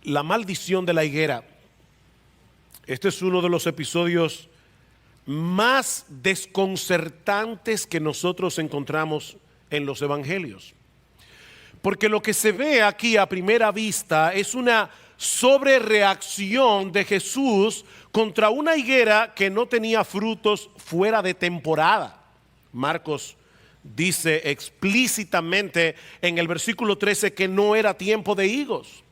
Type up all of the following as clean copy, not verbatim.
La maldición de la higuera. Este es uno de los episodios más desconcertantes que nosotros encontramos en los evangelios. Porque lo que se ve aquí a primera vista es una sobrereacción de Jesús contra una higuera que no tenía frutos fuera de temporada. Marcos dice explícitamente en el versículo 13 que no era tiempo de higos.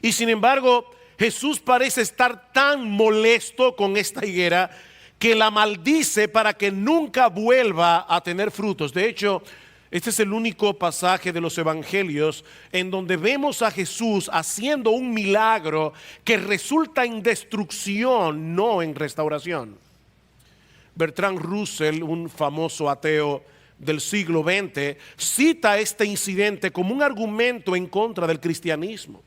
Y sin embargo, Jesús parece estar tan molesto con esta higuera que la maldice para que nunca vuelva a tener frutos. De hecho, este es el único pasaje de los evangelios en donde vemos a Jesús haciendo un milagro que resulta en destrucción, no en restauración. Bertrand Russell, un famoso ateo del siglo XX, cita este incidente como un argumento en contra del cristianismo.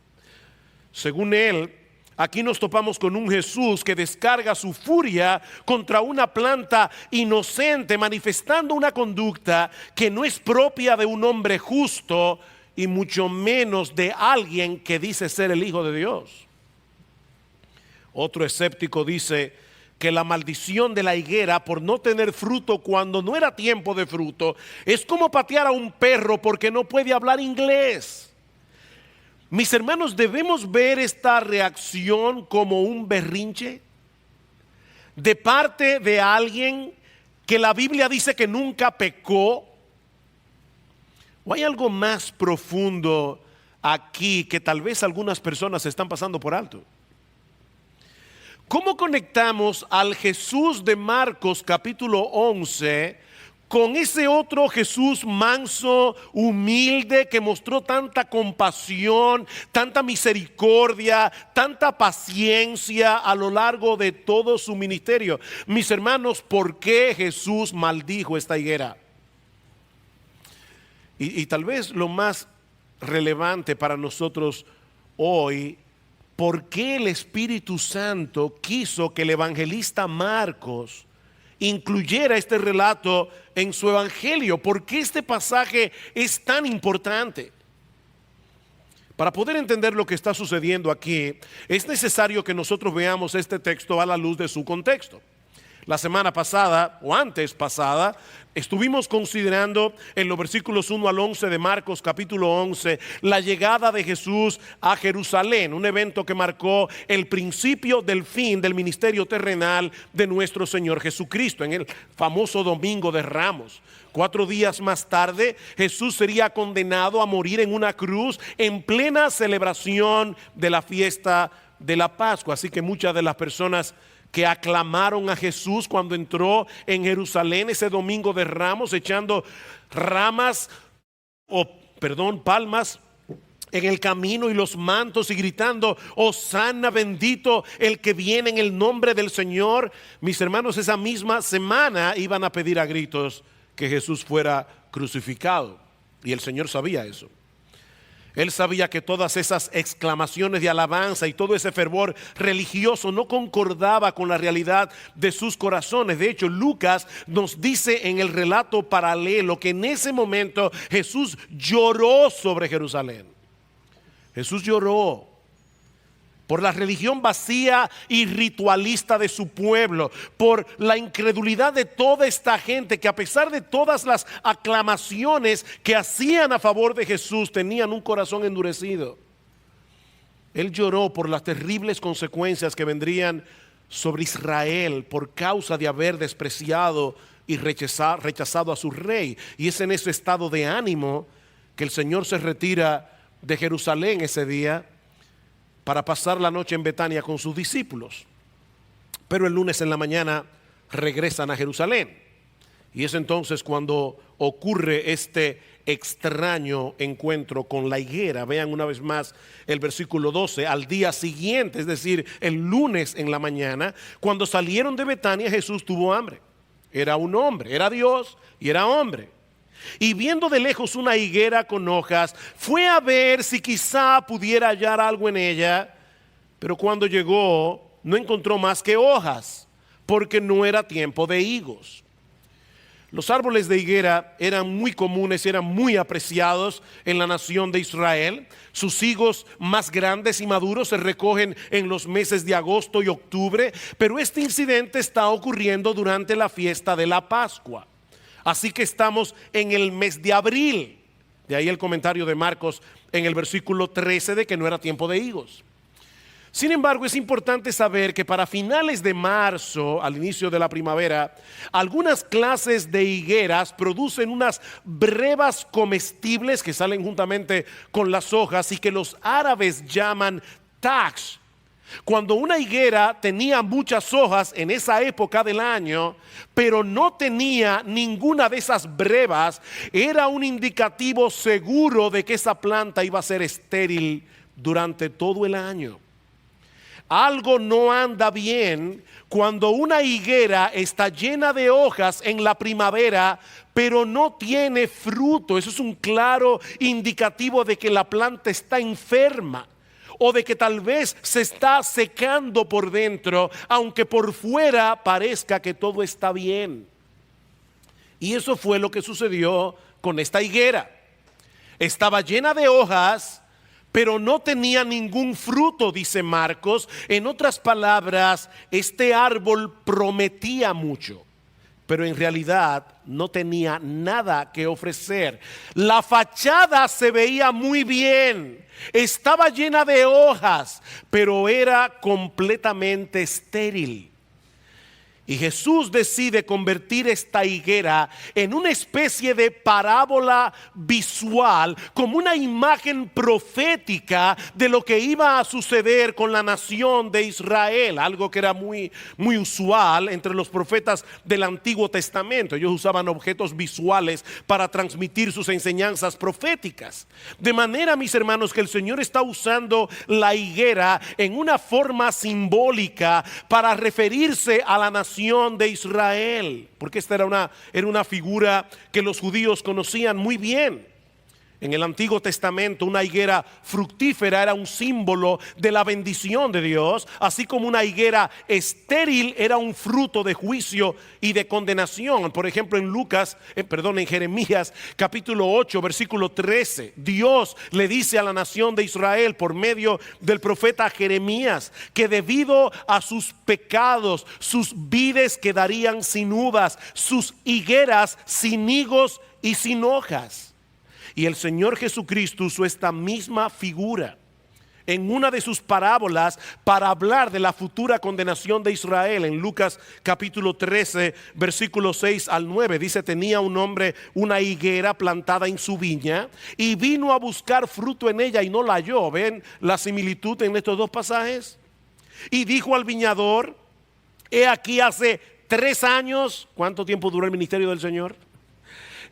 Según él, aquí nos topamos con un Jesús que descarga su furia contra una planta inocente, manifestando una conducta que no es propia de un hombre justo y mucho menos de alguien que dice ser el Hijo de Dios. Otro escéptico dice que la maldición de la higuera por no tener fruto cuando no era tiempo de fruto es como patear a un perro porque no puede hablar inglés. Mis hermanos, ¿debemos ver esta reacción como un berrinche de parte de alguien que la Biblia dice que nunca pecó? ¿O hay algo más profundo aquí que tal vez algunas personas están pasando por alto? ¿Cómo conectamos al Jesús de Marcos capítulo 11 con ese otro Jesús manso, humilde, que mostró tanta compasión, tanta misericordia, tanta paciencia a lo largo de todo su ministerio? Mis hermanos, ¿por qué Jesús maldijo esta higuera? Y tal vez lo más relevante para nosotros hoy, ¿por qué el Espíritu Santo quiso que el evangelista Marcos incluyera este relato en su evangelio? ¿Por qué este pasaje es tan importante? Para poder entender lo que está sucediendo aquí, es necesario que nosotros veamos este texto a la luz de su contexto. La semana pasada, o antes pasada, estuvimos considerando en los versículos 1 al 11 de Marcos capítulo 11 la llegada de Jesús a Jerusalén, un evento que marcó el principio del fin del ministerio terrenal de nuestro Señor Jesucristo, en el famoso Domingo de Ramos. 4 días más tarde, Jesús sería condenado a morir en una cruz en plena celebración de la fiesta de la Pascua. Así que muchas de las personas que aclamaron a Jesús cuando entró en Jerusalén ese Domingo de Ramos, echando palmas en el camino y los mantos y gritando: Hosana, bendito el que viene en el nombre del Señor. Mis hermanos, esa misma semana iban a pedir a gritos que Jesús fuera crucificado, y el Señor sabía eso. Él sabía que todas esas exclamaciones de alabanza y todo ese fervor religioso no concordaba con la realidad de sus corazones. De hecho, Lucas nos dice en el relato paralelo que en ese momento Jesús lloró sobre Jerusalén. Jesús lloró por la religión vacía y ritualista de su pueblo, por la incredulidad de toda esta gente que, a pesar de todas las aclamaciones que hacían a favor de Jesús, tenían un corazón endurecido. Él lloró por las terribles consecuencias que vendrían sobre Israel por causa de haber despreciado y rechazado a su rey. Y es en ese estado de ánimo que el Señor se retira de Jerusalén ese día para pasar la noche en Betania con sus discípulos. Pero el lunes en la mañana regresan a Jerusalén. Y es entonces cuando ocurre este extraño encuentro con la higuera. Vean una vez más el versículo 12. Al día siguiente, es decir, el lunes en la mañana, cuando salieron de Betania, Jesús tuvo hambre. Era un hombre, era Dios y era hombre. Y viendo de lejos una higuera con hojas, fue a ver si quizá pudiera hallar algo en ella. Pero cuando llegó, no encontró más que hojas, porque no era tiempo de higos. Los árboles de higuera eran muy comunes, eran muy apreciados en la nación de Israel. Sus higos más grandes y maduros se recogen en los meses de agosto y octubre, pero este incidente está ocurriendo durante la fiesta de la Pascua. Así que estamos en el mes de abril. De ahí el comentario de Marcos en el versículo 13 de que no era tiempo de higos. Sin embargo, es importante saber que para finales de marzo, al inicio de la primavera, algunas clases de higueras producen unas brevas comestibles que salen juntamente con las hojas y que los árabes llaman tax. Cuando una higuera tenía muchas hojas en esa época del año, pero no tenía ninguna de esas brevas, era un indicativo seguro de que esa planta iba a ser estéril durante todo el año. Algo no anda bien cuando una higuera está llena de hojas en la primavera, pero no tiene fruto. Eso es un claro indicativo de que la planta está enferma o de que tal vez se está secando por dentro, aunque por fuera parezca que todo está bien. Y eso fue lo que sucedió con esta higuera. Estaba llena de hojas, pero no tenía ningún fruto, dice Marcos. En otras palabras, este árbol prometía mucho, pero en realidad no tenía nada que ofrecer. La fachada se veía muy bien, estaba llena de hojas, pero era completamente estéril. Y Jesús decide convertir esta higuera en una especie de parábola visual, como una imagen profética de lo que iba a suceder con la nación de Israel, algo que era muy usual entre los profetas del Antiguo Testamento. Ellos usaban objetos visuales para transmitir sus enseñanzas proféticas. De manera, mis hermanos, que el Señor está usando la higuera en una forma simbólica para referirse a la nación de Israel, porque esta era una figura que los judíos conocían muy bien. En el Antiguo Testamento, una higuera fructífera era un símbolo de la bendición de Dios, así como una higuera estéril era un fruto de juicio y de condenación. Por ejemplo, en Jeremías capítulo 8, versículo 13, Dios le dice a la nación de Israel por medio del profeta Jeremías que debido a sus pecados, sus vides quedarían sin uvas, sus higueras sin higos y sin hojas. Y el Señor Jesucristo usó esta misma figura en una de sus parábolas para hablar de la futura condenación de Israel. En Lucas capítulo 13, versículos 6 al 9, dice: tenía un hombre una higuera plantada en su viña y vino a buscar fruto en ella y no la halló. ¿Ven la similitud en estos dos pasajes? Y dijo al viñador: he aquí hace 3 años, ¿cuánto tiempo duró el ministerio del Señor?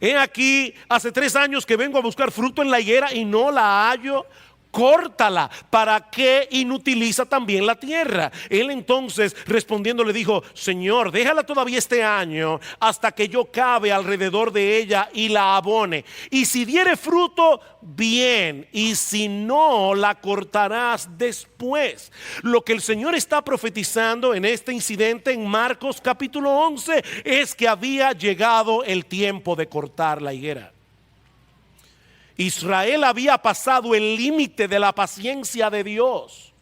He aquí, hace 3 años que vengo a buscar fruto en la higuera y no la hallo. Córtala, ¿para qué inutiliza también la tierra? Él entonces respondiendo le dijo: Señor, déjala todavía este año hasta que yo cabe alrededor de ella y la abone. Y si diere fruto, bien, y si no, la cortarás después. Lo que el Señor está profetizando en este incidente en Marcos capítulo 11 es que había llegado el tiempo de cortar la higuera. Israel había pasado el límite de la paciencia de Dios.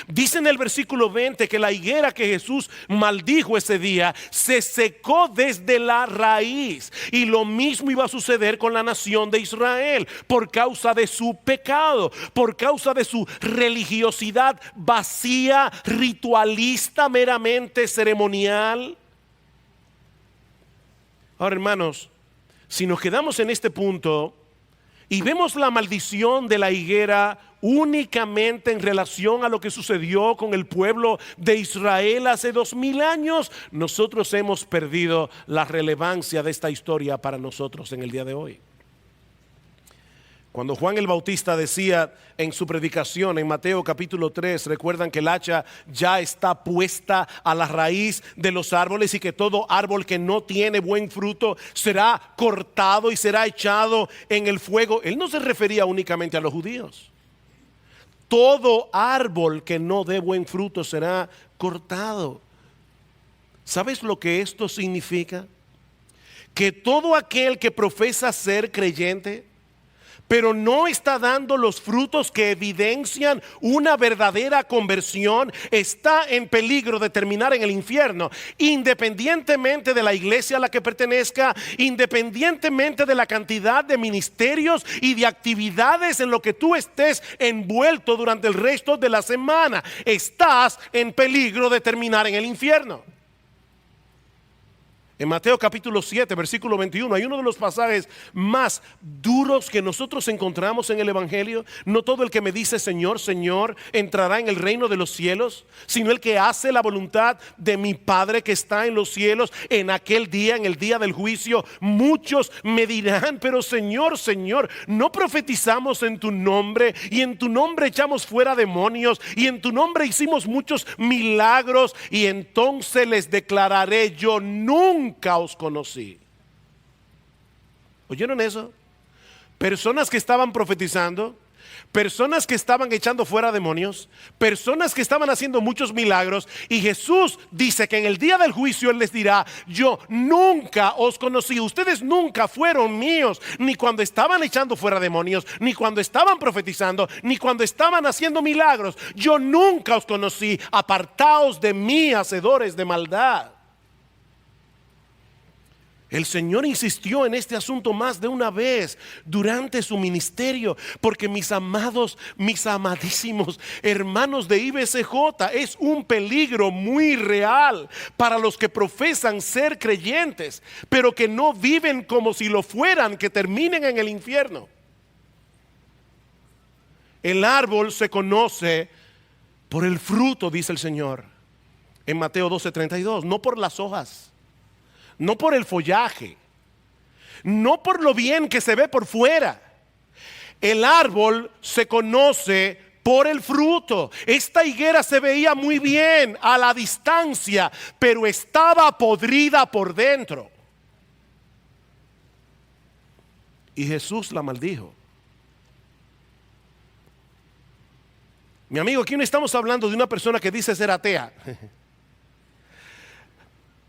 Dice en el versículo 20 que la higuera que Jesús maldijo ese día se secó desde la raíz. Y lo mismo iba a suceder con la nación de Israel por causa de su pecado, por causa de su religiosidad vacía, ritualista, meramente ceremonial. Ahora, hermanos, si nos quedamos en este punto y vemos la maldición de la higuera únicamente en relación a lo que sucedió con el pueblo de Israel hace 2000 años, nosotros hemos perdido la relevancia de esta historia para nosotros en el día de hoy. Cuando Juan el Bautista decía en su predicación en Mateo capítulo 3, recuerdan que el hacha ya está puesta a la raíz de los árboles y que todo árbol que no tiene buen fruto será cortado y será echado en el fuego. Él no se refería únicamente a los judíos. Todo árbol que no dé buen fruto será cortado. ¿Sabes lo que esto significa? que todo aquel que profesa ser creyente, pero no está dando los frutos que evidencian una verdadera conversión, está en peligro de terminar en el infierno, independientemente de la iglesia a la que pertenezca, independientemente de la cantidad de ministerios y de actividades en lo que tú estés envuelto durante el resto de la semana. Estás en peligro de terminar en el infierno. En Mateo capítulo 7, versículo 21, hay uno de los pasajes más duros que nosotros encontramos en el Evangelio. No todo el que me dice Señor, Señor, entrará en el reino de los cielos, sino el que hace la voluntad de mi Padre que está en los cielos. En aquel día, en el día del juicio, muchos me dirán, pero Señor, Señor, ¿no profetizamos en tu nombre? Y en tu nombre echamos fuera demonios, y en tu nombre hicimos muchos milagros. Y entonces les declararé, yo nunca os conocí. ¿Oyeron eso? Personas que estaban profetizando, personas que estaban echando fuera demonios, personas que estaban haciendo muchos milagros, y Jesús dice que en el día del juicio Él les dirá, yo nunca os conocí, ustedes nunca fueron míos, ni cuando estaban echando fuera demonios, ni cuando estaban profetizando, ni cuando estaban haciendo milagros. Yo nunca os conocí, apartaos de mí, hacedores de maldad. El Señor insistió en este asunto más de una vez durante su ministerio, porque mis amados, mis amadísimos hermanos de IBCJ, es un peligro muy real para los que profesan ser creyentes, pero que no viven como si lo fueran, que terminen en el infierno. El árbol se conoce por el fruto, dice el Señor en Mateo 12:32, no por las hojas, no por el follaje, no por lo bien que se ve por fuera. El árbol se conoce por el fruto. Esta higuera se veía muy bien a la distancia, pero estaba podrida por dentro. Y Jesús la maldijo. Mi amigo, aquí no estamos hablando de una persona que dice ser atea.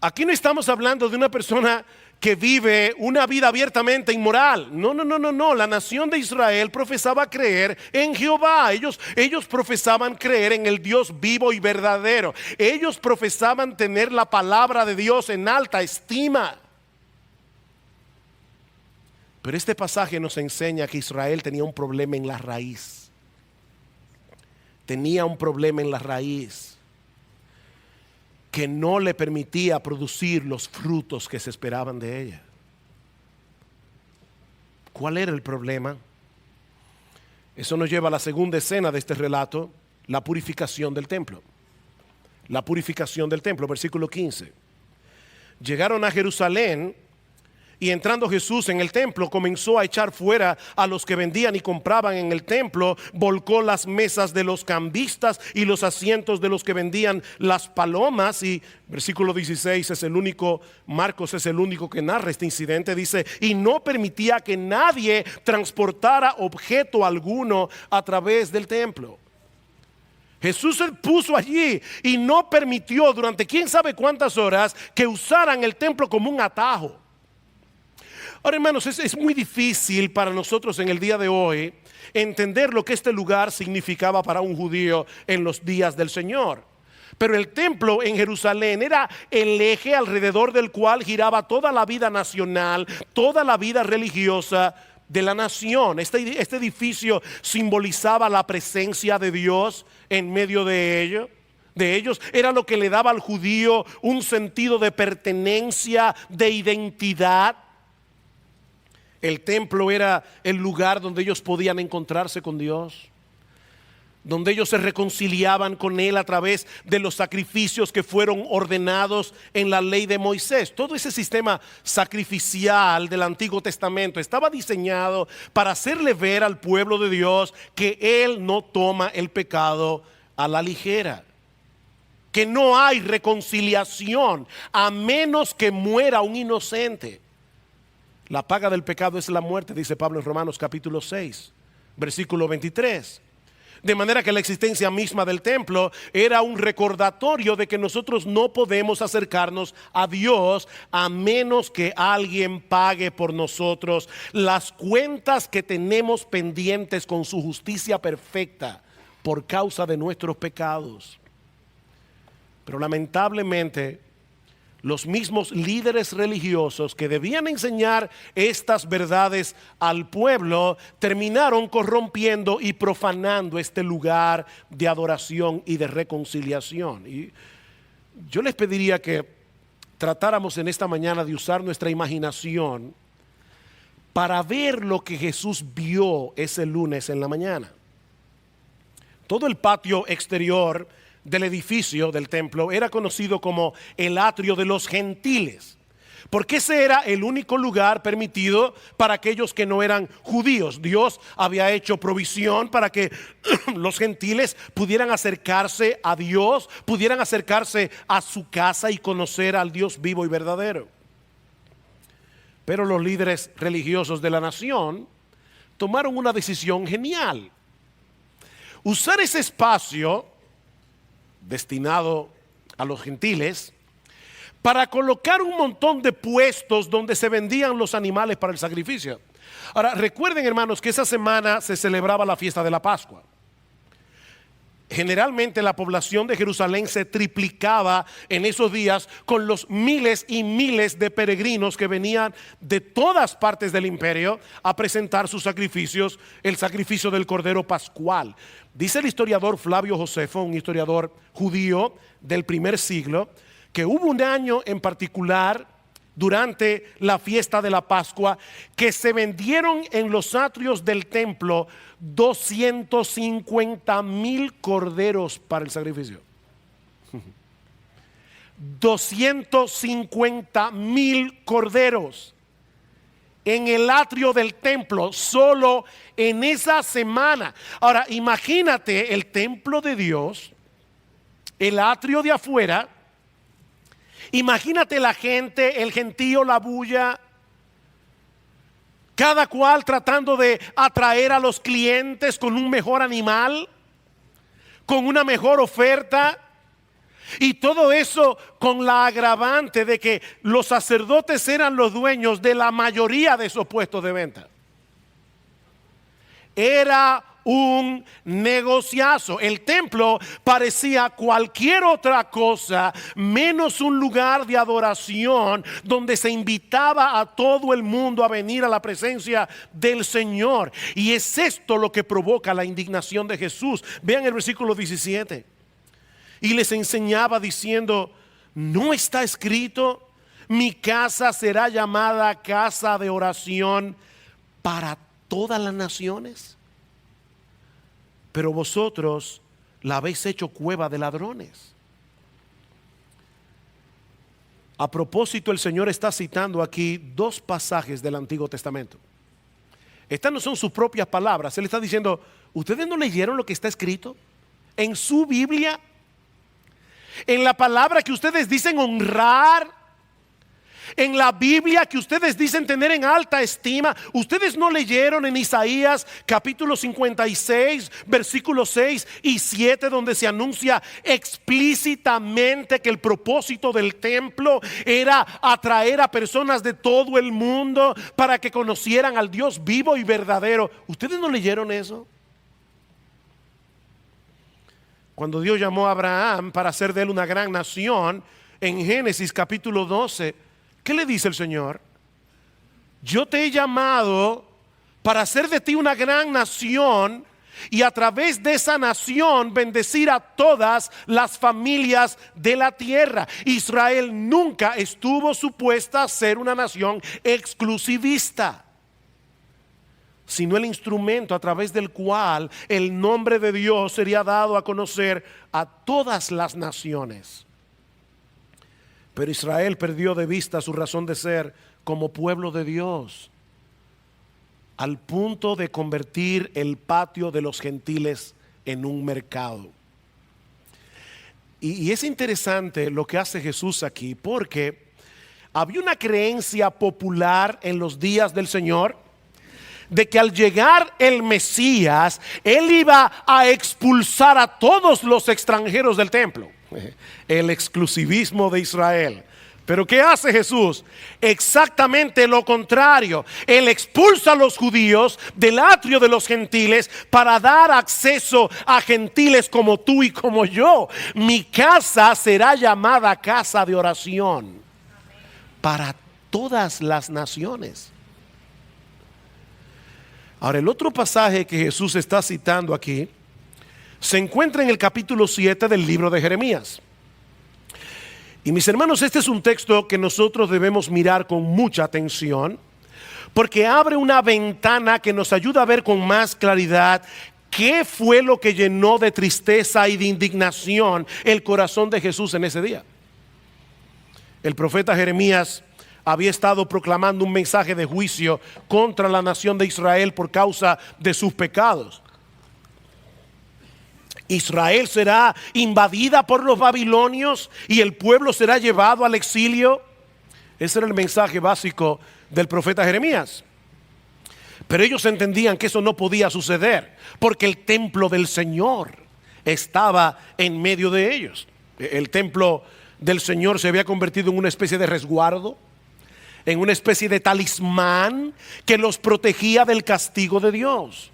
Aquí no estamos hablando de una persona que vive una vida abiertamente inmoral. No. La nación de Israel profesaba creer en Jehová. Ellos profesaban creer en el Dios vivo y verdadero. Ellos profesaban tener la palabra de Dios en alta estima. Pero este pasaje nos enseña que Israel tenía un problema en la raíz. Tenía un problema en la raíz que no le permitía producir los frutos que se esperaban de ella. ¿Cuál era el problema? Eso nos lleva a la segunda escena de este relato, la purificación del templo. La purificación del templo, versículo 15. Llegaron a Jerusalén, y entrando Jesús en el templo, comenzó a echar fuera a los que vendían y compraban en el templo, volcó las mesas de los cambistas y los asientos de los que vendían las palomas. Y versículo 16 es el único, Marcos es el único que narra este incidente. Dice, y no permitía que nadie transportara objeto alguno a través del templo. Jesús se puso allí y no permitió durante quién sabe cuántas horas que usaran el templo como un atajo. Ahora, hermanos, es muy difícil para nosotros en el día de hoy entender lo que este lugar significaba para un judío en los días del Señor. Pero el templo en Jerusalén era el eje alrededor del cual giraba toda la vida nacional, toda la vida religiosa de la nación. Este edificio simbolizaba la presencia de Dios en medio de ellos. Era lo que le daba al judío un sentido de pertenencia, de identidad. El templo era el lugar donde ellos podían encontrarse con Dios, donde ellos se reconciliaban con Él a través de los sacrificios que fueron ordenados en la ley de Moisés. Todo ese sistema sacrificial del Antiguo Testamento estaba diseñado para hacerle ver al pueblo de Dios que Él no toma el pecado a la ligera, que no hay reconciliación a menos que muera un inocente. La paga del pecado es la muerte, dice Pablo en Romanos capítulo 6, versículo 23. De manera que la existencia misma del templo era un recordatorio de que nosotros no podemos acercarnos a Dios a menos que alguien pague por nosotros las cuentas que tenemos pendientes con su justicia perfecta por causa de nuestros pecados. Pero lamentablemente, los mismos líderes religiosos que debían enseñar estas verdades al pueblo terminaron corrompiendo y profanando este lugar de adoración y de reconciliación. Y yo les pediría que tratáramos en esta mañana de usar nuestra imaginación para ver lo que Jesús vio ese lunes en la mañana. Todo el patio exterior del edificio del templo era conocido como el atrio de los gentiles, porque ese era el único lugar permitido para aquellos que no eran judíos. Dios había hecho provisión para que los gentiles pudieran acercarse a Dios, pudieran acercarse a su casa y conocer al Dios vivo y verdadero. Pero los líderes religiosos de la nación tomaron una decisión genial: usar ese espacio destinado a los gentiles para colocar un montón de puestos donde se vendían los animales para el sacrificio. Ahora, recuerden, hermanos, que esa semana se celebraba la fiesta de la Pascua. Generalmente la población de Jerusalén se triplicaba en esos días con los miles y miles de peregrinos que venían de todas partes del imperio a presentar sus sacrificios, el sacrificio del Cordero Pascual. Dice el historiador Flavio Josefo, un historiador judío del primer siglo, que hubo un año en particular durante la fiesta de la Pascua que se vendieron en los atrios del templo 250,000 corderos para el sacrificio. 250,000 corderos en el atrio del templo solo en esa semana. Ahora imagínate el templo de Dios, el atrio de afuera. Imagínate la gente, el gentío, la bulla, cada cual tratando de atraer a los clientes con un mejor animal, con una mejor oferta, y todo eso con la agravante de que los sacerdotes eran los dueños de la mayoría de esos puestos de venta. Era un negociazo. El templo parecía cualquier otra cosa menos un lugar de adoración donde se invitaba a todo el mundo a venir a la presencia del Señor. Y es esto lo que provoca la indignación de Jesús. Vean el versículo 17. Y les enseñaba diciendo: ¿no está escrito, mi casa será llamada casa de oración para todas las naciones? Pero vosotros la habéis hecho cueva de ladrones. A propósito, el Señor está citando aquí dos pasajes del Antiguo Testamento. Estas no son sus propias palabras. Él está diciendo: ¿ustedes no leyeron lo que está escrito en su Biblia? En la palabra que ustedes dicen honrar, en la Biblia que ustedes dicen tener en alta estima. ¿Ustedes no leyeron en Isaías capítulo 56 versículos 6 y 7 donde se anuncia explícitamente que el propósito del templo era atraer a personas de todo el mundo para que conocieran al Dios vivo y verdadero? ¿Ustedes no leyeron eso? Cuando Dios llamó a Abraham para hacer de él una gran nación, en Génesis capítulo 12, ¿qué le dice el Señor? Yo te he llamado para hacer de ti una gran nación y a través de esa nación bendecir a todas las familias de la tierra. Israel nunca estuvo supuesta a ser una nación exclusivista, sino el instrumento a través del cual el nombre de Dios sería dado a conocer a todas las naciones. Pero Israel perdió de vista su razón de ser como pueblo de Dios, al punto de convertir el patio de los gentiles en un mercado. Y es interesante lo que hace Jesús aquí, porque había una creencia popular en los días del Señor de que al llegar el Mesías, él iba a expulsar a todos los extranjeros del templo. El exclusivismo de Israel. Pero ¿qué hace Jesús? Exactamente lo contrario. Él expulsa a los judíos del atrio de los gentiles para dar acceso a gentiles como tú y como yo. Mi casa será llamada casa de oración para todas las naciones. Ahora, el otro pasaje que Jesús está citando aquí se encuentra en el capítulo 7 del libro de Jeremías. Y mis hermanos, este es un texto que nosotros debemos mirar con mucha atención, porque abre una ventana que nos ayuda a ver con más claridad qué fue lo que llenó de tristeza y de indignación el corazón de Jesús en ese día. El profeta Jeremías había estado proclamando un mensaje de juicio contra la nación de Israel por causa de sus pecados. Israel será invadida por los babilonios y el pueblo será llevado al exilio. Ese era el mensaje básico del profeta Jeremías. Pero ellos entendían que eso no podía suceder porque el templo del Señor estaba en medio de ellos. El templo del Señor se había convertido en una especie de resguardo, en una especie de talismán que los protegía del castigo de Dios.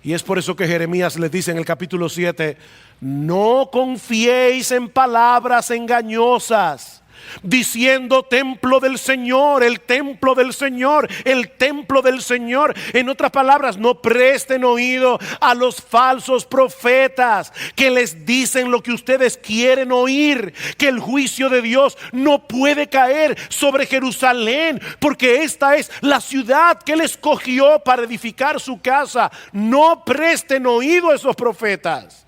Y es por eso que Jeremías les dice en el capítulo 7, no confiéis en palabras engañosas, diciendo templo del Señor, el templo del Señor, el templo del Señor. En otras palabras, no presten oído a los falsos profetas que les dicen lo que ustedes quieren oír, que el juicio de Dios no puede caer sobre Jerusalén, porque esta es la ciudad que Él escogió para edificar su casa. No presten oído a esos profetas.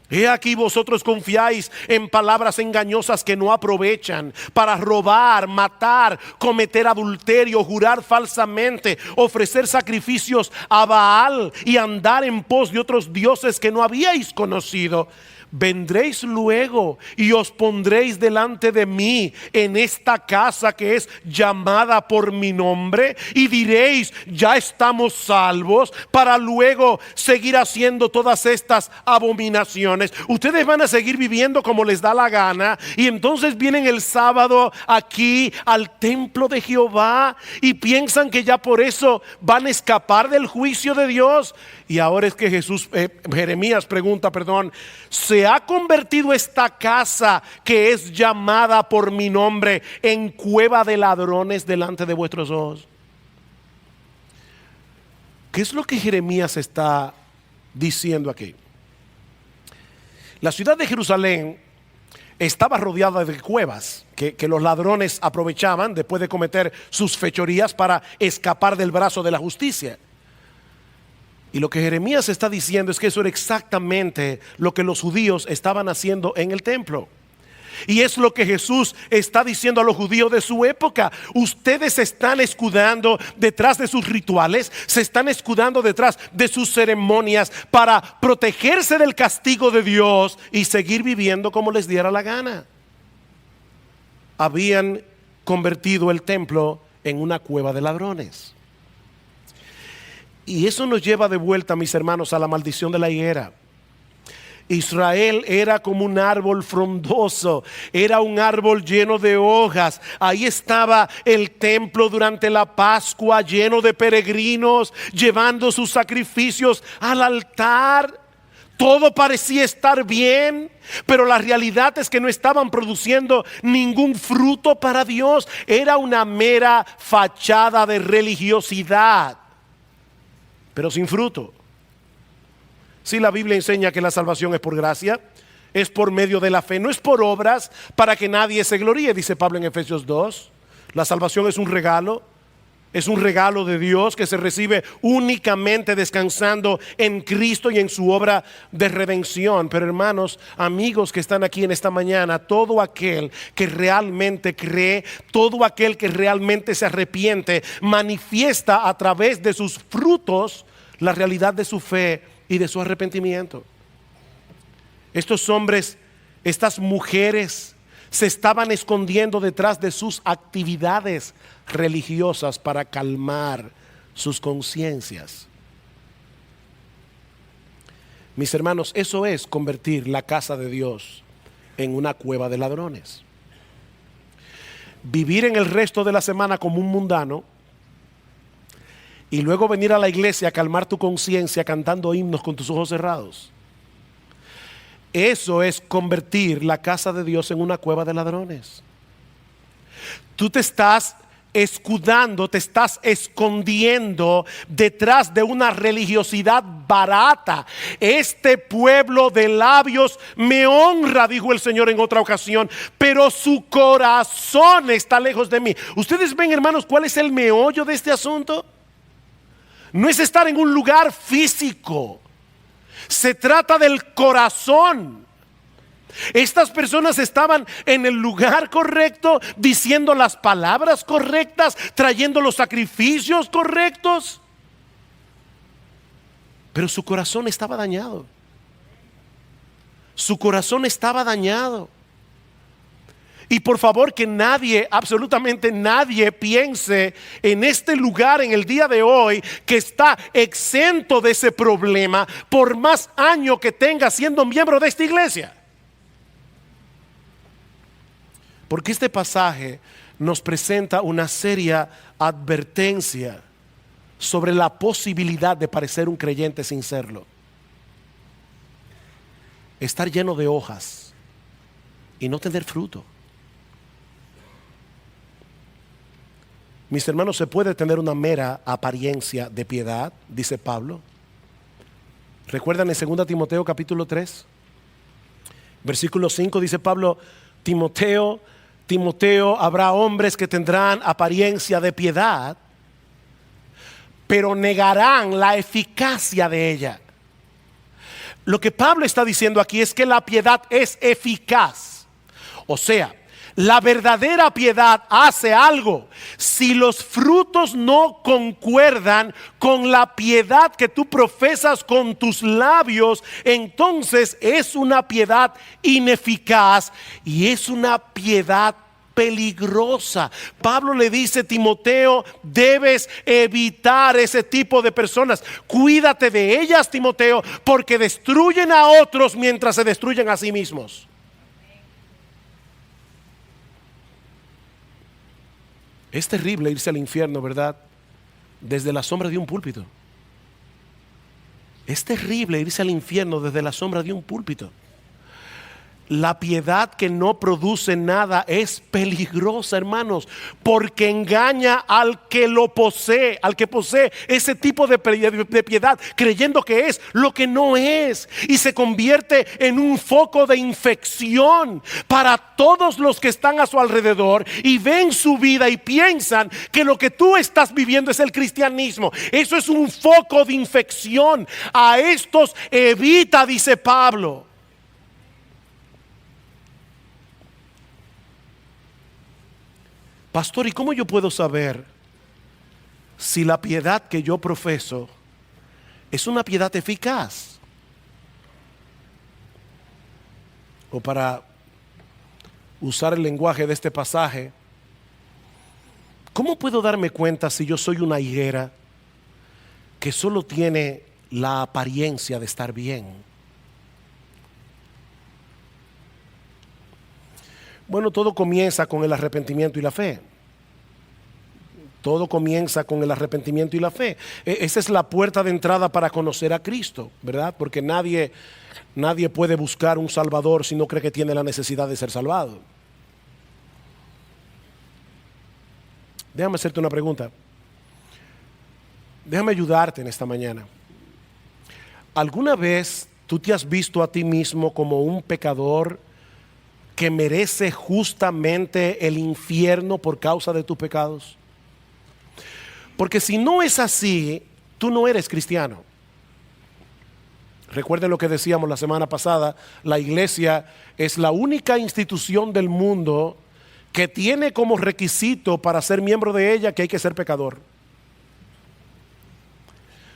He aquí vosotros confiáis en palabras engañosas que no aprovechan para robar, matar, cometer adulterio, jurar falsamente, ofrecer sacrificios a Baal y andar en pos de otros dioses que no habíais conocido. Vendréis luego y os pondréis delante de mí en esta casa que es llamada por mi nombre y diréis, ya estamos salvos, para luego seguir haciendo todas estas abominaciones. Ustedes van a seguir viviendo como les da la gana y entonces vienen el sábado aquí al templo de Jehová y piensan que ya por eso van a escapar del juicio de Dios. Y ahora es que Jeremías pregunta, ¿se ha convertido esta casa que es llamada por mi nombre en cueva de ladrones delante de vuestros ojos? ¿Qué es lo que Jeremías está diciendo aquí? La ciudad de Jerusalén estaba rodeada de cuevas que los ladrones aprovechaban después de cometer sus fechorías para escapar del brazo de la justicia. Y lo que Jeremías está diciendo es que eso era exactamente lo que los judíos estaban haciendo en el templo. Y es lo que Jesús está diciendo a los judíos de su época. Ustedes se están escudando detrás de sus rituales, se están escudando detrás de sus ceremonias para protegerse del castigo de Dios y seguir viviendo como les diera la gana. Habían convertido el templo en una cueva de ladrones. Y eso nos lleva de vuelta, mis hermanos, a la maldición de la higuera. Israel era como un árbol frondoso, era un árbol lleno de hojas. Ahí estaba el templo durante la Pascua, lleno de peregrinos, llevando sus sacrificios al altar. Todo parecía estar bien, pero la realidad es que no estaban produciendo ningún fruto para Dios. Era una mera fachada de religiosidad, pero sin fruto. Si la Biblia enseña que la salvación es por gracia, es por medio de la fe, no es por obras para que nadie se gloríe, dice Pablo en Efesios 2. La salvación es un regalo de Dios que se recibe únicamente descansando en Cristo y en su obra de redención. Pero hermanos, amigos que están aquí en esta mañana, todo aquel que realmente cree, todo aquel que realmente se arrepiente, manifiesta a través de sus frutos la realidad de su fe y de su arrepentimiento. Estos hombres, estas mujeres se estaban escondiendo detrás de sus actividades religiosas para calmar sus conciencias. Mis hermanos, eso es convertir la casa de Dios en una cueva de ladrones. Vivir en el resto de la semana como un mundano y luego venir a la iglesia a calmar tu conciencia cantando himnos con tus ojos cerrados. Eso es convertir la casa de Dios en una cueva de ladrones. Tú te estás escudando, te estás escondiendo detrás de una religiosidad barata. Este pueblo de labios me honra, dijo el Señor en otra ocasión, pero su corazón está lejos de mí. Ustedes ven, hermanos, cuál es el meollo de este asunto. No es estar en un lugar físico, se trata del corazón. Estas personas estaban en el lugar correcto, diciendo las palabras correctas, trayendo los sacrificios correctos, pero su corazón estaba dañado. Su corazón estaba dañado. Y por favor, que nadie, absolutamente nadie, piense en este lugar en el día de hoy que está exento de ese problema por más años que tenga siendo miembro de esta iglesia. Porque este pasaje nos presenta una seria advertencia sobre la posibilidad de parecer un creyente sin serlo. Estar lleno de hojas y no tener fruto. Mis hermanos, ¿se puede tener una mera apariencia de piedad? Dice Pablo. ¿Recuerdan en 2 Timoteo capítulo 3? Versículo 5 dice Pablo: Timoteo, habrá hombres que tendrán apariencia de piedad, pero negarán la eficacia de ella. Lo que Pablo está diciendo aquí es que la piedad es eficaz. O sea, la verdadera piedad hace algo. Si los frutos no concuerdan con la piedad que tú profesas con tus labios, entonces es una piedad ineficaz y es una piedad peligrosa. Pablo le dice: Timoteo, debes evitar ese tipo de personas. Cuídate de ellas, Timoteo, porque destruyen a otros mientras se destruyen a sí mismos. Es terrible irse al infierno, ¿verdad? Desde la sombra de un púlpito. Es terrible irse al infierno desde la sombra de un púlpito. La piedad que no produce nada es peligrosa, hermanos, porque engaña al que lo posee, al que posee ese tipo de piedad, creyendo que es lo que no es, y se convierte en un foco de infección para todos los que están a su alrededor y ven su vida y piensan que lo que tú estás viviendo es el cristianismo. Eso es un foco de infección. A estos evita, dice Pablo. Pastor, ¿y cómo yo puedo saber si la piedad que yo profeso es una piedad eficaz? O para usar el lenguaje de este pasaje, ¿cómo puedo darme cuenta si yo soy una higuera que solo tiene la apariencia de estar bien? Bueno, todo comienza con el arrepentimiento y la fe. Todo comienza con el arrepentimiento y la fe. Esa es la puerta de entrada para conocer a Cristo, ¿verdad? Porque nadie puede buscar un Salvador si no cree que tiene la necesidad de ser salvado. Déjame hacerte una pregunta. Déjame ayudarte en esta mañana. ¿Alguna vez tú te has visto a ti mismo como un pecador que merece justamente el infierno por causa de tus pecados? Porque si no es así, tú no eres cristiano. Recuerden lo que decíamos la semana pasada: la iglesia es la única institución del mundo que tiene como requisito para ser miembro de ella que hay que ser pecador.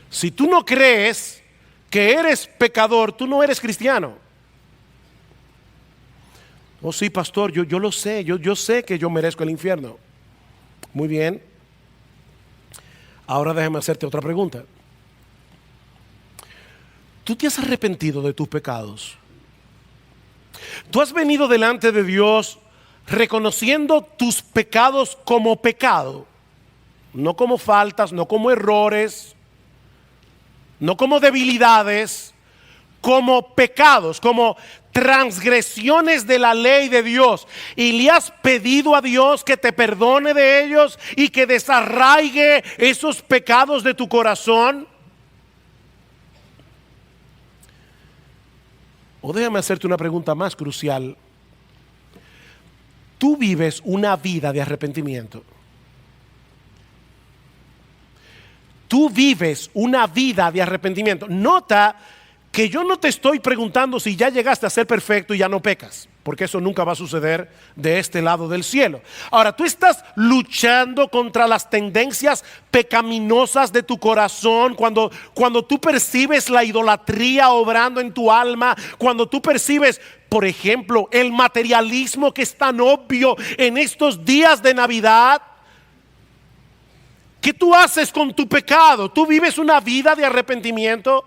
Si tú no crees que eres pecador, tú no eres cristiano. Oh sí, pastor, yo lo sé, yo sé que yo merezco el infierno. Muy bien. Ahora déjame hacerte otra pregunta. ¿Tú te has arrepentido de tus pecados? ¿Tú has venido delante de Dios reconociendo tus pecados como pecado? No como faltas, no como errores, no como debilidades, como pecados, como transgresiones de la ley de Dios. Y le has pedido a Dios que te perdone de ellos y que desarraigue esos pecados de tu corazón. O déjame hacerte una pregunta más crucial. ¿Tú vives una vida de arrepentimiento? Tú vives una vida de arrepentimiento. Nota que yo no te estoy preguntando si ya llegaste a ser perfecto y ya no pecas, porque eso nunca va a suceder de este lado del cielo. Ahora, tú estás luchando contra las tendencias pecaminosas de tu corazón, cuando tú percibes la idolatría obrando en tu alma, cuando tú percibes, por ejemplo, el materialismo que es tan obvio en estos días de Navidad. ¿Qué tú haces con tu pecado? ¿Tú vives una vida de arrepentimiento?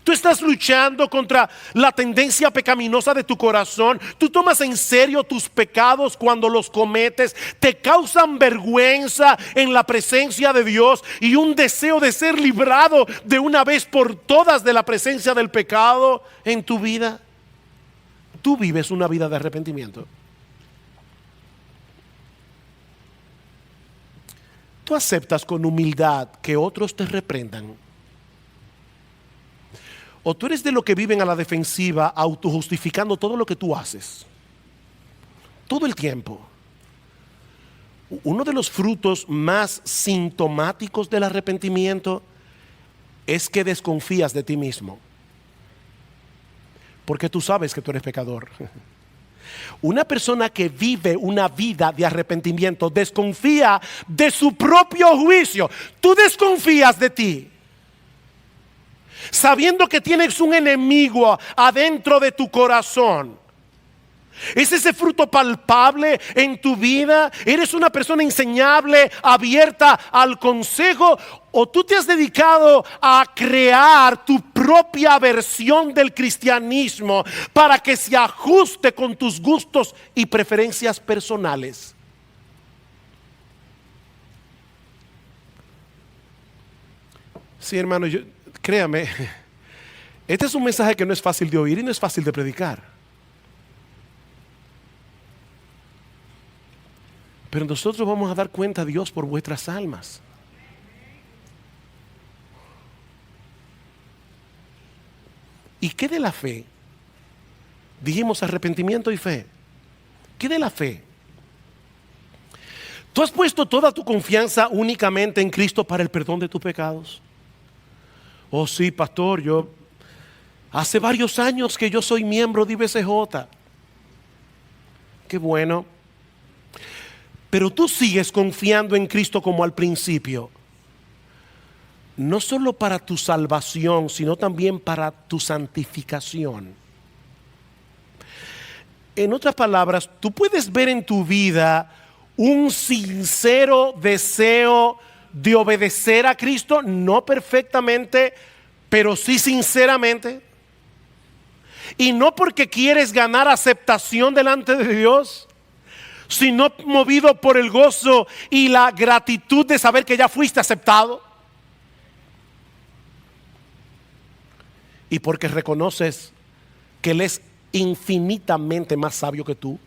Tú estás luchando contra la tendencia pecaminosa de tu corazón. Tú tomas en serio tus pecados cuando los cometes. Te causan vergüenza en la presencia de Dios y un deseo de ser librado de una vez por todas de la presencia del pecado en tu vida. Tú vives una vida de arrepentimiento. Tú aceptas con humildad que otros te reprendan. O tú eres de los que viven a la defensiva, autojustificando todo lo que tú haces. Todo el tiempo. Uno de los frutos más sintomáticos del arrepentimiento es que desconfías de ti mismo. Porque tú sabes que tú eres pecador. Una persona que vive una vida de arrepentimiento desconfía de su propio juicio. Tú desconfías de ti, sabiendo que tienes un enemigo adentro de tu corazón. ¿Es ese fruto palpable en tu vida? ¿Eres una persona enseñable, abierta al consejo? ¿O tú te has dedicado a crear tu propia versión del cristianismo para que se ajuste con tus gustos y preferencias personales? Sí, hermano, créame, este es un mensaje que no es fácil de oír y no es fácil de predicar. Pero nosotros vamos a dar cuenta a Dios por vuestras almas. ¿Y qué de la fe? Dijimos arrepentimiento y fe. ¿Qué de la fe? ¿Tú has puesto toda tu confianza únicamente en Cristo para el perdón de tus pecados? Oh sí, pastor, yo hace varios años que yo soy miembro de IBCJ. Qué bueno. Pero tú sigues confiando en Cristo como al principio. No solo para tu salvación, sino también para tu santificación. En otras palabras, tú puedes ver en tu vida un sincero deseo de obedecer a Cristo, no perfectamente, pero sí sinceramente. Y no porque quieres ganar aceptación delante de Dios, sino movido por el gozo y la gratitud de saber que ya fuiste aceptado. Y porque reconoces que Él es infinitamente más sabio que tú.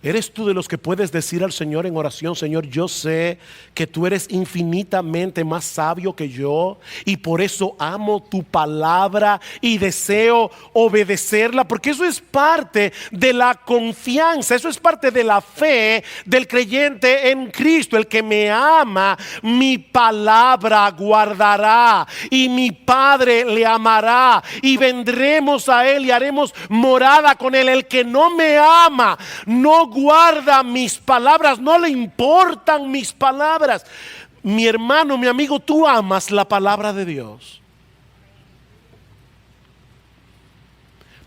¿Eres tú de los que puedes decir al Señor en oración: Señor, yo sé que tú eres infinitamente más sabio que yo y por eso amo tu palabra y deseo obedecerla? Porque eso es parte de la confianza, eso es parte de la fe del creyente en Cristo. El que me ama, mi palabra guardará y mi Padre le amará y vendremos a Él y haremos morada con Él. El que no me ama, no guarda mis palabras, no le importan mis palabras. Mi hermano, mi amigo, tú amas la palabra de Dios.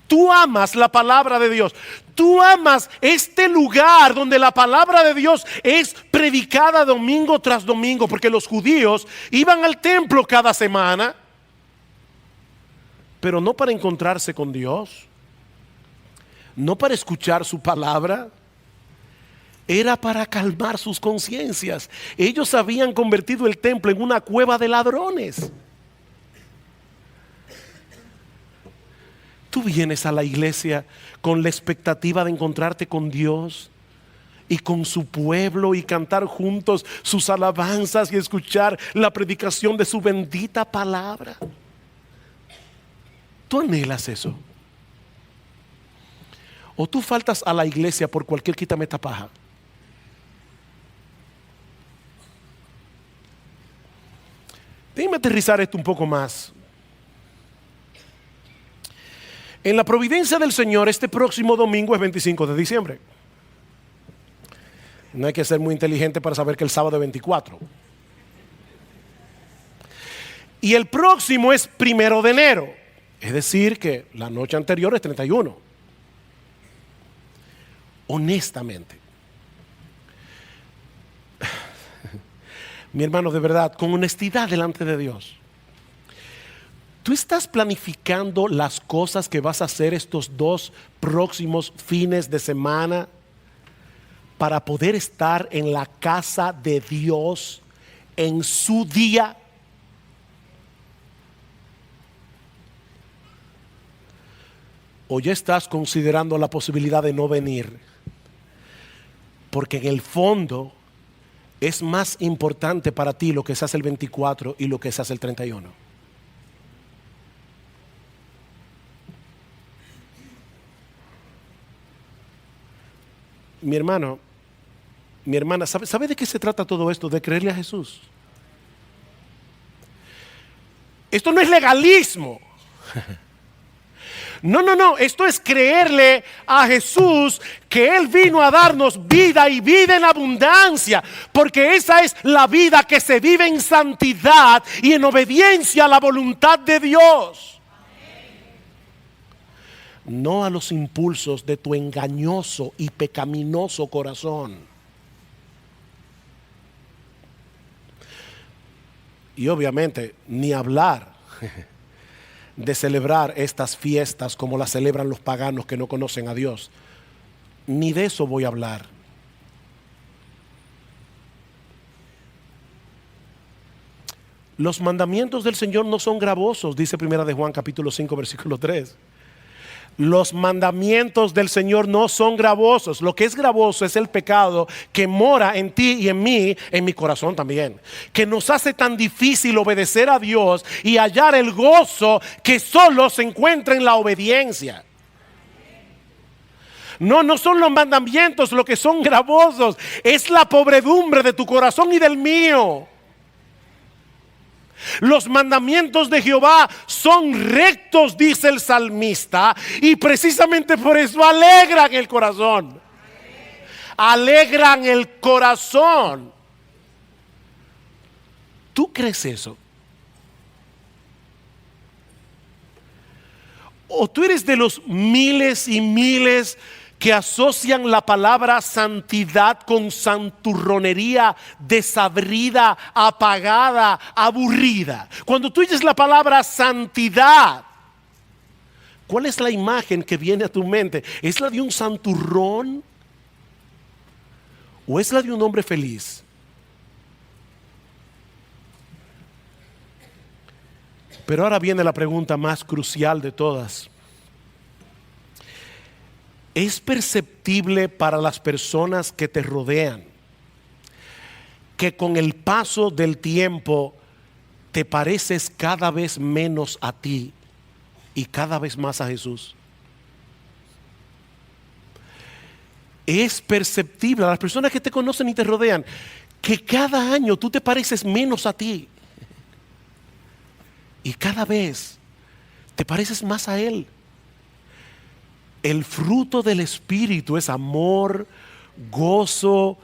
Tú amas la palabra de Dios. Tú amas este lugar donde la palabra de Dios es predicada domingo tras domingo, porque los judíos iban al templo cada semana, pero no para encontrarse con Dios, no para escuchar su palabra. Era para calmar sus conciencias. Ellos habían convertido el templo en una cueva de ladrones. Tú vienes a la iglesia con la expectativa de encontrarte con Dios y con su pueblo y cantar juntos sus alabanzas y escuchar la predicación de su bendita palabra. ¿Tú anhelas eso? ¿O tú faltas a la iglesia por cualquier quitametapaja? Déjame aterrizar esto un poco más. En la providencia del Señor, este próximo domingo es 25 de diciembre. No hay que ser muy inteligente para saber que el sábado es 24. Y el próximo es 1 de enero. Es decir, que la noche anterior es 31. Honestamente, mi hermano, de verdad, con honestidad delante de Dios, ¿tú estás planificando las cosas que vas a hacer estos 2 próximos fines de semana para poder estar en la casa de Dios en su día? ¿O ya estás considerando la posibilidad de no venir? Porque en el fondo es más importante para ti lo que se hace el 24 y lo que se hace el 31. Mi hermano, mi hermana, ¿sabe de qué se trata todo esto? De creerle a Jesús. Esto no es legalismo. No, esto es creerle a Jesús que Él vino a darnos vida y vida en abundancia, porque esa es la vida que se vive en santidad y en obediencia a la voluntad de Dios. No a los impulsos de tu engañoso y pecaminoso corazón. Y obviamente ni hablar de celebrar estas fiestas como las celebran los paganos que no conocen a Dios. Ni de eso voy a hablar. Los mandamientos del Señor no son gravosos, dice 1 de Juan capítulo 5 versículo 3. Los mandamientos del Señor no son gravosos. Lo que es gravoso es el pecado que mora en ti y en mí, en mi corazón también, que nos hace tan difícil obedecer a Dios y hallar el gozo que solo se encuentra en la obediencia. No son los mandamientos lo que son gravosos, es la pobredumbre de tu corazón y del mío. Los mandamientos de Jehová son rectos, dice el salmista, y precisamente por eso alegran el corazón. Alegran el corazón. ¿Tú crees eso? ¿O tú eres de los miles y miles que asocian la palabra santidad con santurronería desabrida, apagada, aburrida? Cuando tú dices la palabra santidad, ¿cuál es la imagen que viene a tu mente? ¿Es la de un santurrón? ¿O es la de un hombre feliz? Pero ahora viene la pregunta más crucial de todas. ¿Es perceptible para las personas que te rodean que con el paso del tiempo te pareces cada vez menos a ti y cada vez más a Jesús? Es perceptible a las personas que te conocen y te rodean que cada año tú te pareces menos a ti y cada vez te pareces más a Él. El fruto del Espíritu es amor, gozo,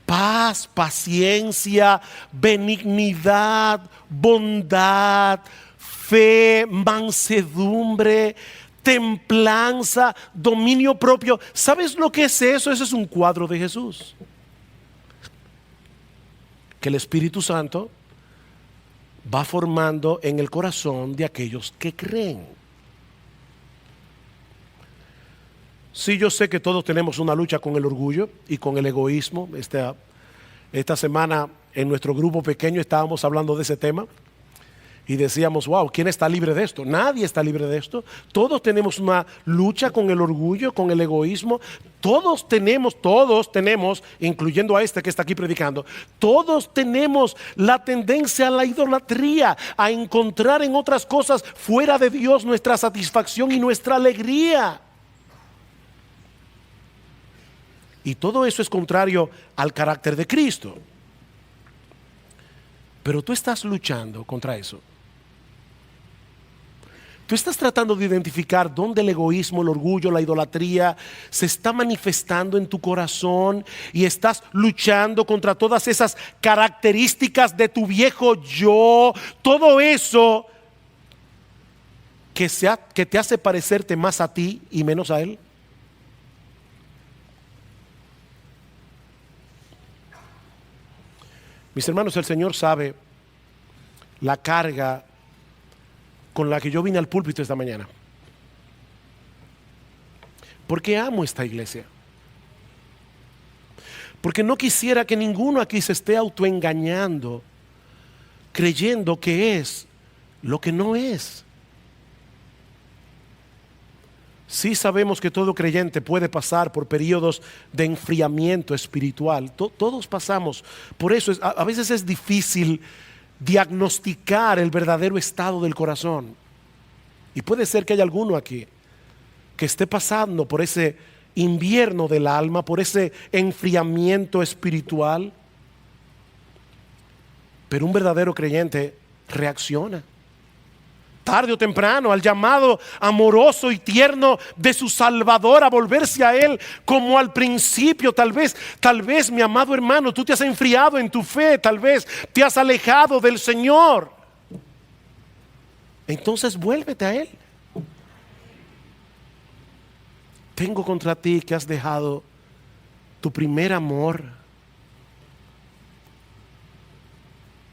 paz, paciencia, benignidad, bondad, fe, mansedumbre, templanza, dominio propio. ¿Sabes lo que es eso? Ese es un cuadro de Jesús. Que el Espíritu Santo va formando en el corazón de aquellos que creen. Sí, yo sé que todos tenemos una lucha con el orgullo y con el egoísmo. Esta semana en nuestro grupo pequeño estábamos hablando de ese tema y decíamos, wow, ¿quién está libre de esto? Nadie está libre de esto. Todos tenemos una lucha con el orgullo, con el egoísmo. Todos tenemos, incluyendo a este que está aquí predicando, todos tenemos la tendencia a la idolatría, a encontrar en otras cosas fuera de Dios nuestra satisfacción y nuestra alegría. Y todo eso es contrario al carácter de Cristo. Pero tú estás luchando contra eso. Tú estás tratando de identificar dónde el egoísmo, el orgullo, la idolatría se está manifestando en tu corazón y estás luchando contra todas esas características de tu viejo yo, todo eso que te hace parecerte más a ti y menos a Él. Mis hermanos, el Señor sabe la carga con la que yo vine al púlpito esta mañana. Porque amo esta iglesia. Porque no quisiera que ninguno aquí se esté autoengañando, creyendo que es lo que no es. Sí sabemos que todo creyente puede pasar por periodos de enfriamiento espiritual. Todos pasamos. Por eso a veces es difícil diagnosticar el verdadero estado del corazón. Y puede ser que haya alguno aquí que esté pasando por ese invierno del alma, por ese enfriamiento espiritual. Pero un verdadero creyente reacciona tarde o temprano al llamado amoroso y tierno de su Salvador a volverse a Él como al principio. Tal vez mi amado hermano, tú te has enfriado en tu fe, tal vez te has alejado del Señor. Entonces vuélvete a Él. Tengo contra ti que has dejado tu primer amor.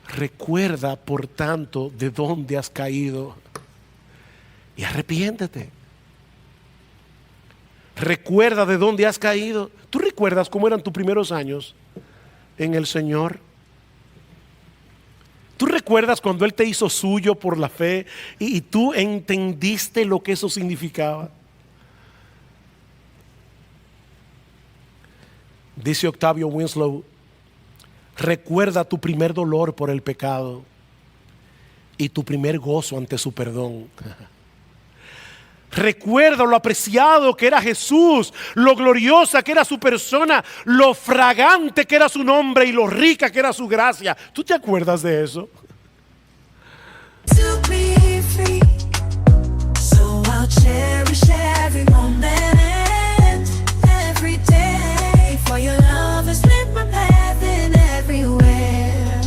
Recuerda, por tanto, de dónde has caído y arrepiéntete. Recuerda de dónde has caído. ¿Tú recuerdas cómo eran tus primeros años en el Señor? ¿Tú recuerdas cuando Él te hizo suyo por la fe y tú entendiste lo que eso significaba? Dice Octavio Winslow: recuerda tu primer dolor por el pecado y tu primer gozo ante su perdón. Recuerda lo apreciado que era Jesús, lo gloriosa que era su persona, lo fragante que era su nombre y lo rica que era su gracia. ¿Tú te acuerdas de eso? To be free, so I'll cherish every moment, every day, for your love has lit my path in everywhere.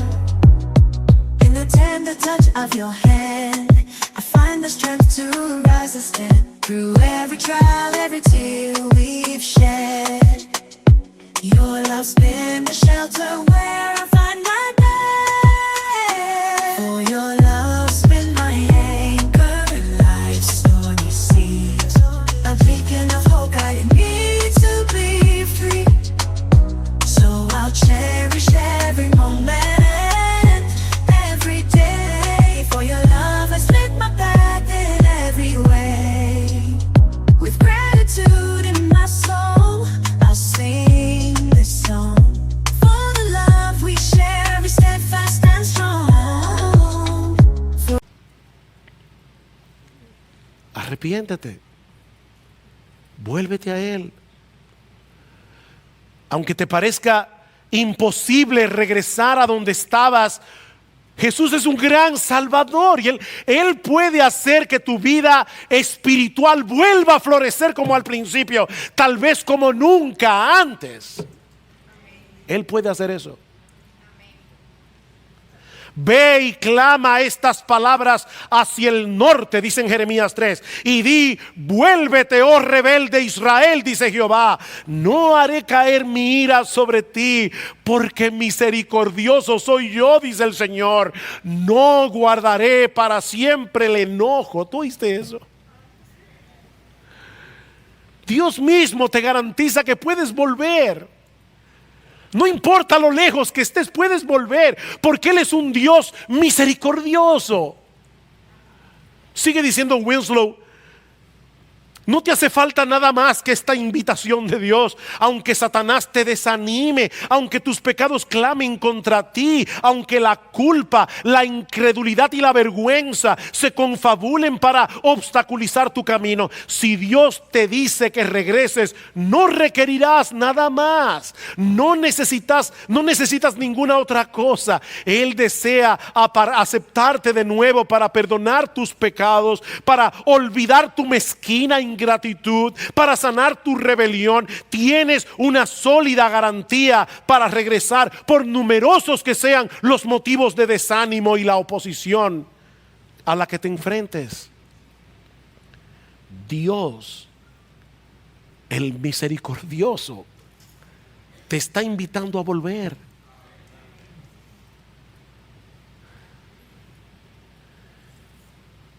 In the tender touch of your hand, I find the strength to rise and stand. Through every trial, every tear we've shed, your love's been the shelter where I find my bed. For your love's been my anchor in life's stormy seas, a beacon of hope guiding me to be free. So I'll cherish every moment, every day, for your love has lit my path in every way. With gratitude in my soul, I'll sing this song. For the love we share is steadfast and strong. Arrepiéntete. Vuélvete a Él. Aunque te parezca imposible regresar a donde estabas, Jesús es un gran Salvador y Él puede hacer que tu vida espiritual vuelva a florecer como al principio, tal vez como nunca antes. Él puede hacer eso. Ve y clama estas palabras hacia el norte, dice en Jeremías 3, y di: vuélvete, oh rebelde Israel, dice Jehová, no haré caer mi ira sobre ti, porque misericordioso soy yo, dice el Señor, no guardaré para siempre el enojo. ¿Tú oíste eso? Dios mismo te garantiza que puedes volver. No importa lo lejos que estés, puedes volver, porque Él es un Dios misericordioso. Sigue diciendo Winslow: no te hace falta nada más que esta invitación de Dios. Aunque Satanás te desanime, aunque tus pecados clamen contra ti, aunque la culpa, la incredulidad y la vergüenza se confabulen para obstaculizar tu camino, si Dios te dice que regreses, no requerirás nada más. No necesitas ninguna otra cosa. Él desea aceptarte de nuevo para perdonar tus pecados, para olvidar tu mezquina ingratitud, para sanar tu rebelión. Tienes una sólida garantía para regresar, por numerosos que sean los motivos de desánimo y la oposición a la que te enfrentes. Dios, el misericordioso, te está invitando a volver.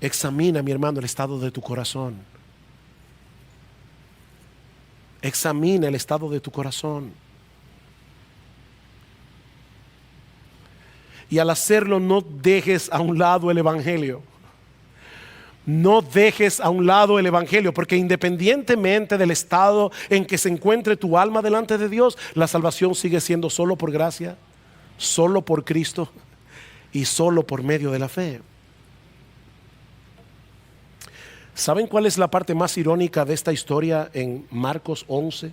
Examina, mi hermano, el estado de tu corazón. Examina el estado de tu corazón. Y al hacerlo, no dejes a un lado el evangelio. No dejes a un lado el evangelio, porque independientemente del estado en que se encuentre tu alma delante de Dios, la salvación sigue siendo solo por gracia, solo por Cristo y solo por medio de la fe. ¿Saben cuál es la parte más irónica de esta historia en Marcos 11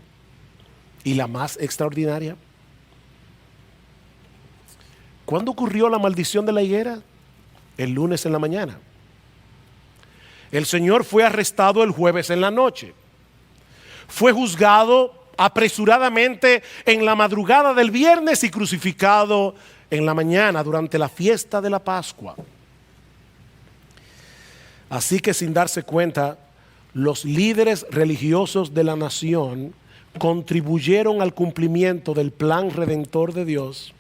y la más extraordinaria? ¿Cuándo ocurrió la maldición de la higuera? El lunes en la mañana. El Señor fue arrestado el jueves en la noche. Fue juzgado apresuradamente en la madrugada del viernes y crucificado en la mañana durante la fiesta de la Pascua. Así que, sin darse cuenta, los líderes religiosos de la nación contribuyeron al cumplimiento del plan redentor de Dios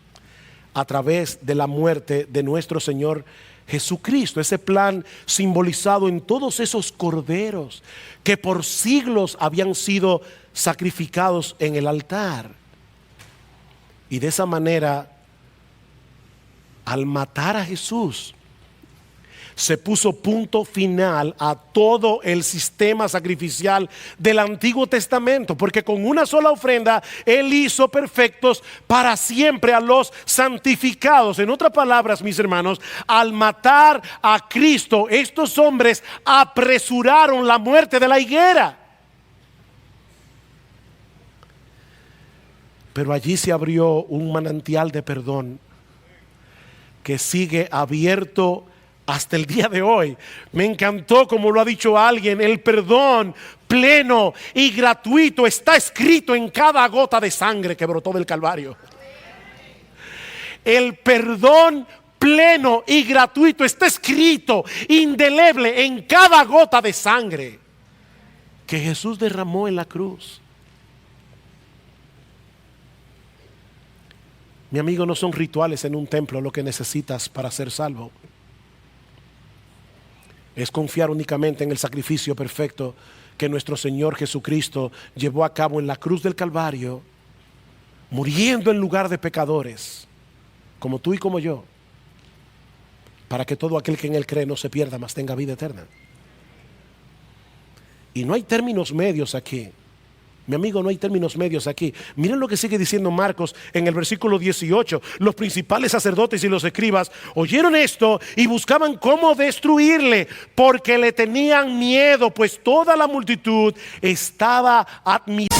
a través de la muerte de nuestro Señor Jesucristo. Ese plan simbolizado en todos esos corderos que por siglos habían sido sacrificados en el altar. Y de esa manera, al matar a Jesús, se puso punto final a todo el sistema sacrificial del Antiguo Testamento, porque con una sola ofrenda Él hizo perfectos para siempre a los santificados. En otras palabras, mis hermanos, al matar a Cristo, estos hombres apresuraron la muerte de la higuera. Pero allí se abrió un manantial de perdón que sigue abierto hasta el día de hoy. Me encantó como lo ha dicho alguien: el perdón pleno y gratuito está escrito en cada gota de sangre que brotó del Calvario. El perdón pleno y gratuito está escrito indeleble en cada gota de sangre que Jesús derramó en la cruz. Mi amigo, no son rituales en un templo lo que necesitas para ser salvo. Es confiar únicamente en el sacrificio perfecto que nuestro Señor Jesucristo llevó a cabo en la cruz del Calvario, muriendo en lugar de pecadores, como tú y como yo, para que todo aquel que en Él cree no se pierda, mas tenga vida eterna. Y no hay términos medios aquí. Mi amigo, no hay términos medios aquí. Miren lo que sigue diciendo Marcos en el versículo 18. Los principales sacerdotes y los escribas oyeron esto y buscaban cómo destruirle, porque le tenían miedo, pues toda la multitud estaba admirando.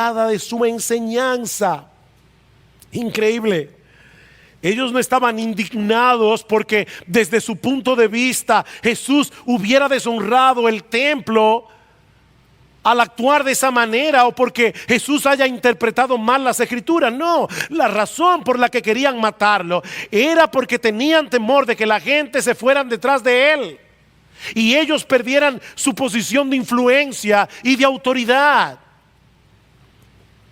nada de su enseñanza. Increíble. Ellos no estaban indignados porque desde su punto de vista Jesús hubiera deshonrado el templo al actuar de esa manera, o porque Jesús haya interpretado mal las escrituras. No, la razón por la que querían matarlo era porque tenían temor de que la gente se fueran detrás de él y ellos perdieran su posición de influencia y de autoridad.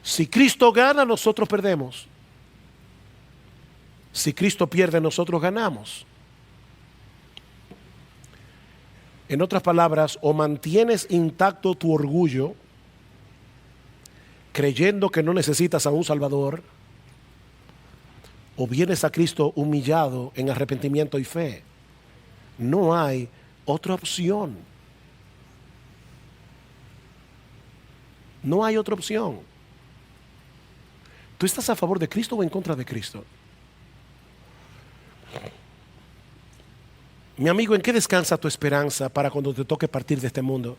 Si Cristo gana, nosotros perdemos. Si Cristo pierde, nosotros ganamos. En otras palabras, o mantienes intacto tu orgullo, creyendo que no necesitas a un Salvador, o vienes a Cristo humillado en arrepentimiento y fe. No hay otra opción. No hay otra opción. ¿Tú estás a favor de Cristo o en contra de Cristo? Mi amigo, ¿en qué descansa tu esperanza para cuando te toque partir de este mundo?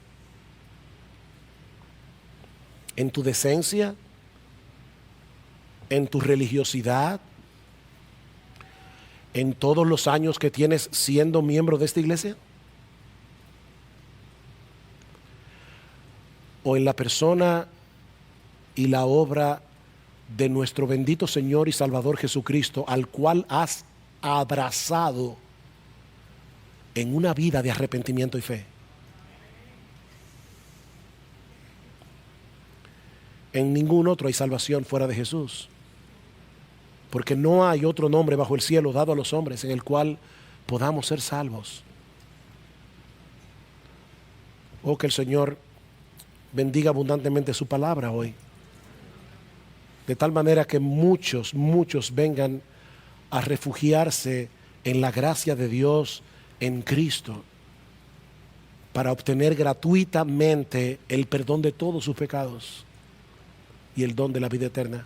¿En tu decencia? ¿En tu religiosidad? ¿En todos los años que tienes siendo miembro de esta iglesia? ¿O en la persona y la obra de nuestro bendito Señor y Salvador Jesucristo, al cual has abrazado en una vida de arrepentimiento y fe? En ningún otro hay salvación fuera de Jesús, porque no hay otro nombre bajo el cielo dado a los hombres en el cual podamos ser salvos. Oh, que el Señor bendiga abundantemente su palabra hoy, de tal manera que muchos vengan a refugiarse en la gracia de Dios en Cristo, para obtener gratuitamente el perdón de todos sus pecados y el don de la vida eterna.